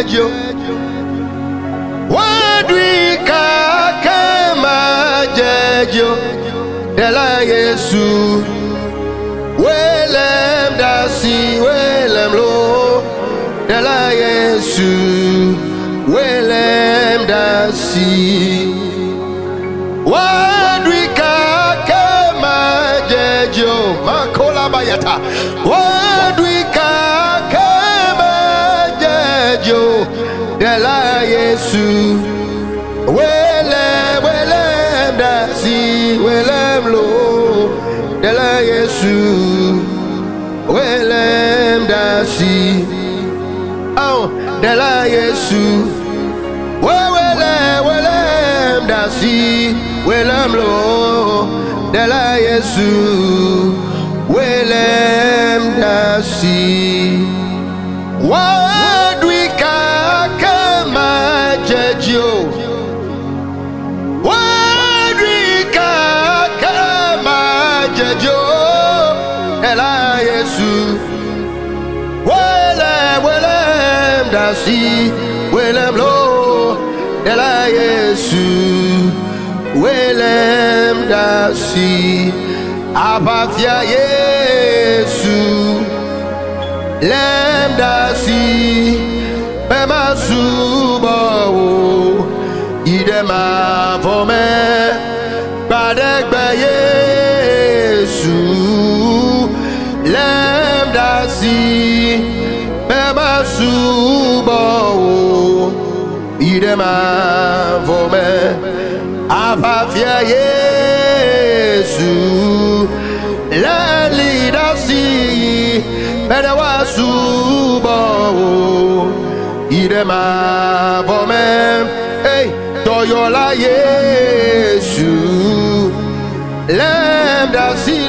jejo. Wadwika kama jejo. Dela Yesu. Welem dasi, welem lo. Dela Yesu. Welem dasi. Wadwika kama jejo. Makola bayata. Wadwika kama jejo. Dela Yesu. Welem dasi, welem lo. Dela Yesu. Welem dasi. Oh, Dela Yesu. Welem dasi, welem lo. Dela Yesu. Welem dasi. Wadwika kama jejo. Wadwika kama jejo. Dela Yesu. Welem dasi, welem lo. Dela Yesu. Welem dasi. Abafia Yesu. Lem dasi. Bema subo. Idema vome. Badekbe Yesu. Lem dasi. Bema subo. Idema vome. Abafia Yesu. Leli dasi. Bedewa subo. Idema vome. Hey, Toyola Yesu. Lem dasi.